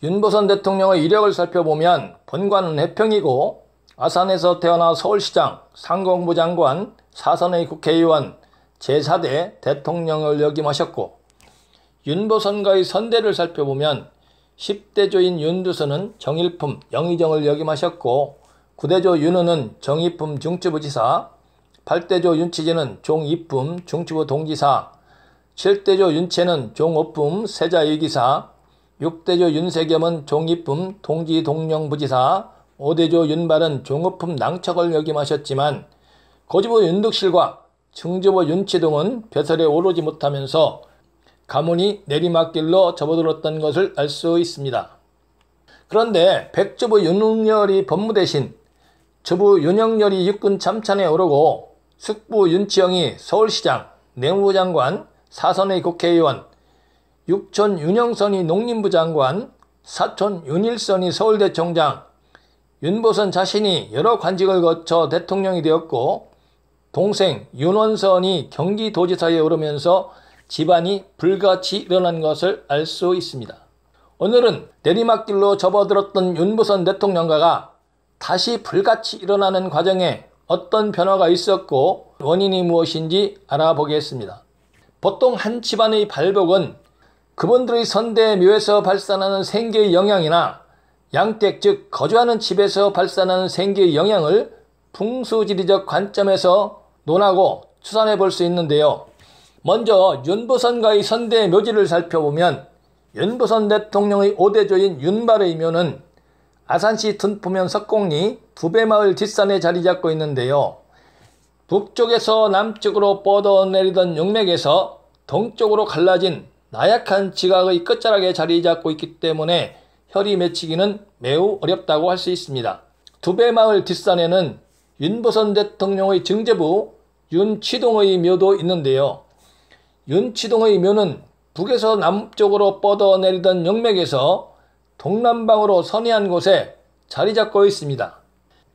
윤보선 대통령의 이력을 살펴보면 본관은 해평이고 아산에서 태어나 서울시장, 상공부 장관, 사선의 국회의원, 제4대 대통령을 역임하셨고 윤보선과의 선대를 살펴보면 10대조인 윤두선은 정일품, 영의정을 역임하셨고 9대조 윤은은 정의품 중추부지사, 8대조 윤치진은 종이품 중추부 동지사, 7대조 윤채는 종오품 세자위기사, 6대조 윤세겸은 종이품 동지동령부지사, 5대조 윤발은 종업품 낭척을 역임하셨지만 고주부 윤득실과 증조부 윤치동은 벼슬에 오르지 못하면서 가문이 내리막길로 접어들었던 것을 알 수 있습니다. 그런데 백조부 윤웅열이 법무대신, 조부 윤영열이 육군 참찬에 오르고 숙부 윤치영이 서울시장, 내무부 장관, 사선의 국회의원, 육촌 윤영선이 농림부 장관, 사촌 윤일선이 서울대 총장, 윤보선 자신이 여러 관직을 거쳐 대통령이 되었고 동생 윤원선이 경기도지사에 오르면서 집안이 불같이 일어난 것을 알 수 있습니다. 오늘은 내리막길로 접어들었던 윤보선 대통령가가 다시 불같이 일어나는 과정에 어떤 변화가 있었고 원인이 무엇인지 알아보겠습니다. 보통 한 집안의 발복은 그분들의 선대 묘에서 발산하는 생계의 영향이나 양댁 즉 거주하는 집에서 발산하는 생계의 영향을 풍수지리적 관점에서 논하고 추산해 볼 수 있는데요. 먼저 윤보선과의 선대 묘지를 살펴보면 윤보선 대통령의 5대조인 윤발의 묘는 아산시 둔포면 석곡리 두배마을 뒷산에 자리 잡고 있는데요. 북쪽에서 남쪽으로 뻗어내리던 용맥에서 동쪽으로 갈라진 나약한 지각의 끝자락에 자리 잡고 있기 때문에 혈이 맺히기는 매우 어렵다고 할 수 있습니다. 두배마을 뒷산에는 윤보선 대통령의 증제부 윤치동의 묘도 있는데요. 윤치동의 묘는 북에서 남쪽으로 뻗어내리던 용맥에서 동남방으로 선이한 곳에 자리 잡고 있습니다.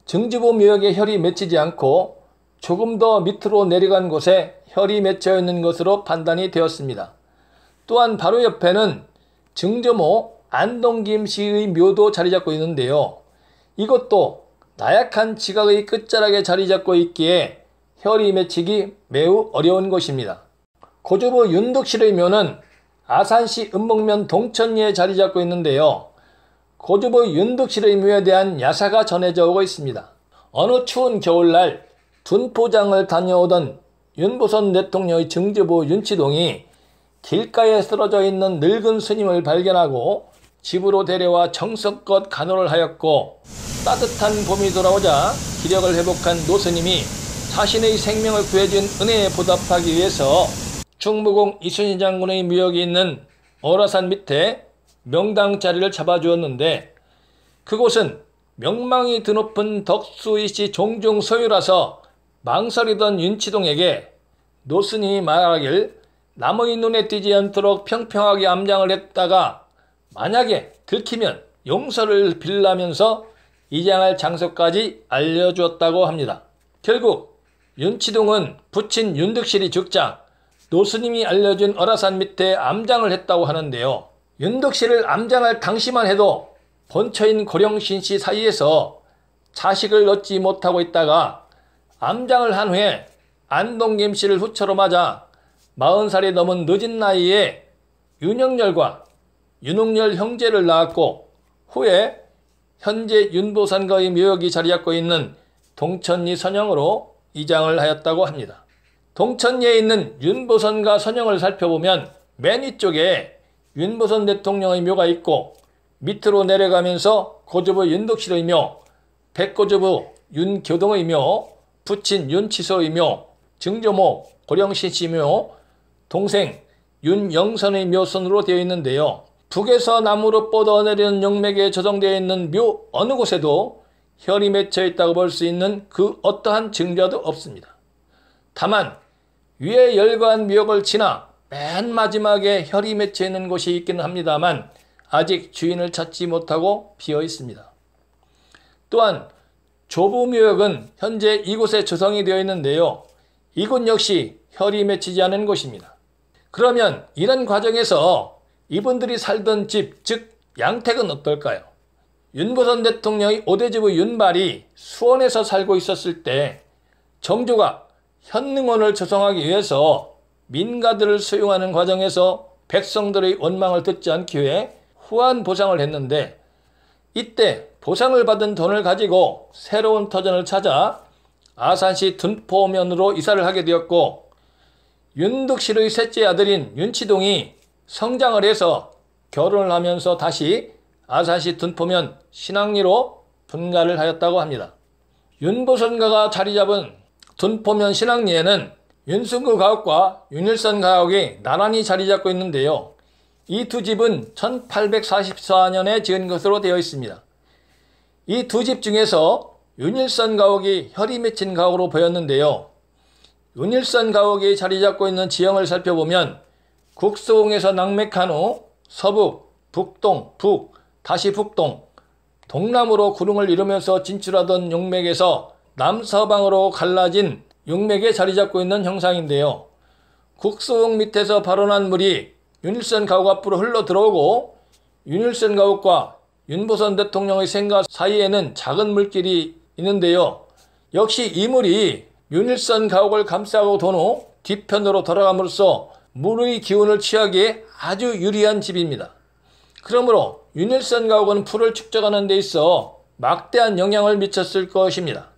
증지부 묘역에 혈이 맺히지 않고 조금 더 밑으로 내려간 곳에 혈이 맺혀 있는 것으로 판단이 되었습니다. 또한 바로 옆에는 증조모 안동김씨의 묘도 자리 잡고 있는데요. 이것도 나약한 지각의 끝자락에 자리 잡고 있기에 혈이 맺히기 매우 어려운 곳입니다. 고조부 윤득실의 묘는 아산시 은목면 동천리에 자리 잡고 있는데요. 고조부 윤득실의 묘에 대한 야사가 전해져 오고 있습니다. 어느 추운 겨울날 둔포장을 다녀오던 윤보선 대통령의 증조부 윤치동이 길가에 쓰러져 있는 늙은 스님을 발견하고 집으로 데려와 정성껏 간호를 하였고 따뜻한 봄이 돌아오자 기력을 회복한 노스님이 자신의 생명을 구해준 은혜에 보답하기 위해서 충무공 이순신 장군의 묘역이 있는 어라산 밑에 명당 자리를 잡아주었는데 그곳은 명망이 드높은 덕수이씨 종중 소유라서 망설이던 윤치동에게 노스님이 말하길 남의 눈에 띄지 않도록 평평하게 암장을 했다가 만약에 들키면 용서를 빌라면서 이장할 장소까지 알려주었다고 합니다. 결국 윤치동은 부친 윤득실이 죽자 노스님이 알려준 어라산 밑에 암장을 했다고 하는데요. 윤득실을 암장할 당시만 해도 본처인 고령신씨 사이에서 자식을 얻지 못하고 있다가 암장을 한 후에 안동김씨를 후처로 맞아 40살이 넘은 늦은 나이에 윤영열과 윤웅열 형제를 낳았고 후에 현재 윤보선과의 묘역이 자리 잡고 있는 동천리 선영으로 이장을 하였다고 합니다. 동천리에 있는 윤보선과 선영을 살펴보면 맨 위쪽에 윤보선 대통령의 묘가 있고 밑으로 내려가면서 고조부 윤득실의 묘, 백고조부 윤교동의 묘, 부친 윤치소의 묘, 증조모 고령신씨 묘, 동생 윤영선의 묘선으로 되어 있는데요. 북에서 남으로 뻗어내리는 용맥에 조성되어 있는 묘 어느 곳에도 혈이 맺혀 있다고 볼 수 있는 그 어떠한 증거도 없습니다. 다만 위에 열거한 묘역을 지나 맨 마지막에 혈이 맺혀 있는 곳이 있기는 합니다만 아직 주인을 찾지 못하고 비어 있습니다. 또한 조부묘역은 현재 이곳에 조성이 되어 있는데요. 이곳 역시 혈이 맺히지 않은 곳입니다. 그러면 이런 과정에서 이분들이 살던 집, 즉 양택은 어떨까요? 윤보선 대통령의 5대주부 윤발이 수원에서 살고 있었을 때 정조가 현능원을 조성하기 위해서 민가들을 수용하는 과정에서 백성들의 원망을 듣지 않기 위해 후한 보상을 했는데, 이때 보상을 받은 돈을 가지고 새로운 터전을 찾아 아산시 둔포면으로 이사를 하게 되었고, 윤득실의 셋째 아들인 윤치동이 성장을 해서 결혼을 하면서 다시 아산시 둔포면 신앙리로 분가를 하였다고 합니다. 윤보선가가 자리 잡은 둔포면 신앙리에는 윤승구 가옥과 윤일선 가옥이 나란히 자리 잡고 있는데요. 이 두 집은 1844년에 지은 것으로 되어 있습니다. 이 두 집 중에서 윤일선 가옥이 혈이 맺힌 가옥으로 보였는데요. 윤일선 가옥이 자리 잡고 있는 지형을 살펴보면 국수홍에서 낙맥한 후 서북, 북동, 북, 다시 북동, 동남으로 구릉을 이루면서 진출하던 용맥에서 남서방으로 갈라진 용맥에 자리 잡고 있는 형상인데요. 국수홍 밑에서 발원한 물이 윤일선 가옥 앞으로 흘러 들어오고, 윤일선 가옥과 윤보선 대통령의 생가 사이에는 작은 물길이 있는데요. 역시 이 물이 윤일선 가옥을 감싸고 돈 후 뒤편으로 돌아감으로써 물의 기운을 취하기에 아주 유리한 집입니다. 그러므로 윤일선 가옥은 풀을 축적하는 데 있어 막대한 영향을 미쳤을 것입니다.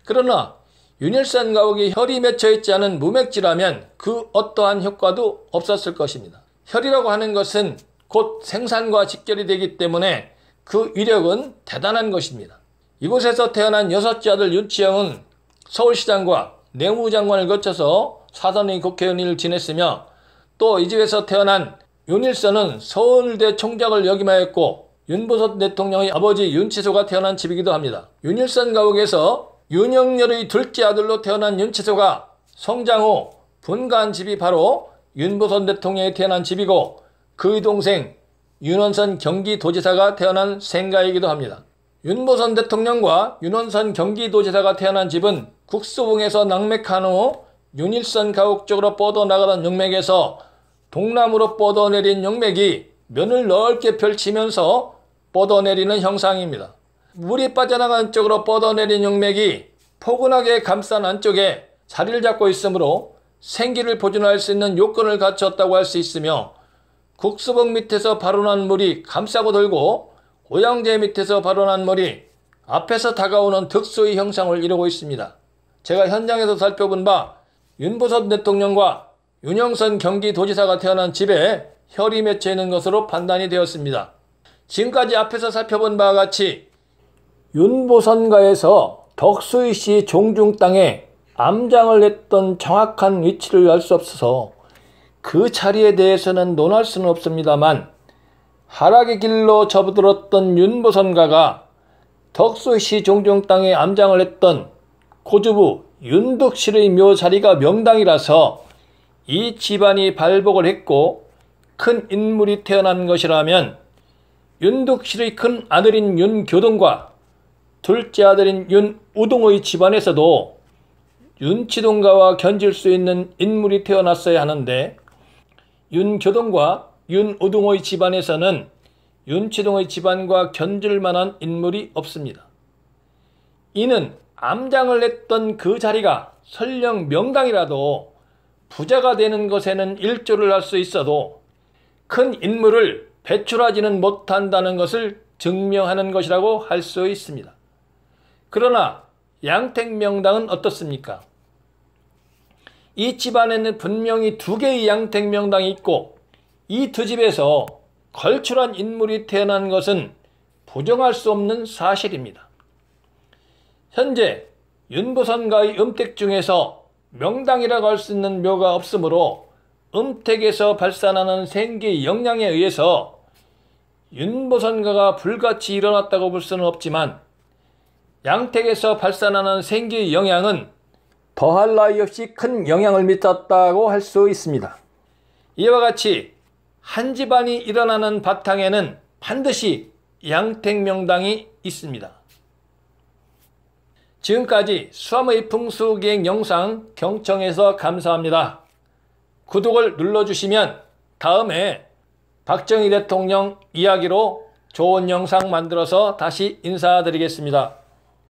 그러나 윤일선 가옥이 혈이 맺혀 있지 않은 무맥지라면 그 어떠한 효과도 없었을 것입니다. 혈이라고 하는 것은 곧 생산과 직결이 되기 때문에 그 위력은 대단한 것입니다. 이곳에서 태어난 여섯째 아들 윤치영은 서울시장과 내무장관을 거쳐서 사선의 국회의원을 지냈으며, 또 이 집에서 태어난 윤일선은 서울대 총장을 역임하였고, 윤보선 대통령의 아버지 윤치소가 태어난 집이기도 합니다. 윤일선 가옥에서 윤영렬의 둘째 아들로 태어난 윤치소가 성장 후 분가한 집이 바로 윤보선 대통령이 태어난 집이고, 그의 동생 윤원선 경기도지사가 태어난 생가이기도 합니다. 윤보선 대통령과 윤원선 경기도지사가 태어난 집은 국수봉에서 낙맥한 후 윤일선 가옥 쪽으로 뻗어나가던 용맥에서 동남으로 뻗어내린 용맥이 면을 넓게 펼치면서 뻗어내리는 형상입니다. 물이 빠져나간 쪽으로 뻗어내린 용맥이 포근하게 감싼 안쪽에 자리를 잡고 있으므로 생기를 보존할 수 있는 요건을 갖췄다고 할 수 있으며, 국수봉 밑에서 발원한 물이 감싸고 돌고 오양제 밑에서 발원한 물이 앞에서 다가오는 특수의 형상을 이루고 있습니다. 제가 현장에서 살펴본 바 윤보선 대통령과 윤영선 경기도지사가 태어난 집에 혈이 맺혀 있는 것으로 판단이 되었습니다. 지금까지 앞에서 살펴본 바와 같이 윤보선가에서 덕수이씨 종중 땅에 암장을 냈던 정확한 위치를 알 수 없어서 그 자리에 대해서는 논할 수는 없습니다만, 하락의 길로 접어들었던 윤보선가가 덕수이씨 종중 땅에 암장을 했던 고주부 윤득실의 묘 자리가 명당이라서 이 집안이 발복을 했고 큰 인물이 태어난 것이라면, 윤득실의 큰 아들인 윤교동과 둘째 아들인 윤우동의 집안에서도 윤치동가와 견질 수 있는 인물이 태어났어야 하는데, 윤교동과 윤우동의 집안에서는 윤치동의 집안과 견줄 만한 인물이 없습니다. 이는 암장을 냈던 그 자리가 설령 명당이라도 부자가 되는 것에는 일조를 할 수 있어도 큰 인물을 배출하지는 못한다는 것을 증명하는 것이라고 할 수 있습니다. 그러나 양택명당은 어떻습니까? 이 집안에는 분명히 두 개의 양택명당이 있고, 이 두 집에서 걸출한 인물이 태어난 것은 부정할 수 없는 사실입니다. 현재 윤보선가의 음택 중에서 명당이라고 할 수 있는 묘가 없으므로 음택에서 발산하는 생기의 영향에 의해서 윤보선가가 불같이 일어났다고 볼 수는 없지만, 양택에서 발산하는 생기의 영향은 더할 나위 없이 큰 영향을 미쳤다고 할 수 있습니다. 이와 같이 한 집안이 일어나는 바탕에는 반드시 양택명당이 있습니다. 지금까지 수암의 풍수기행 영상 경청해서 감사합니다. 구독을 눌러주시면 다음에 박정희 대통령 이야기로 좋은 영상 만들어서 다시 인사드리겠습니다.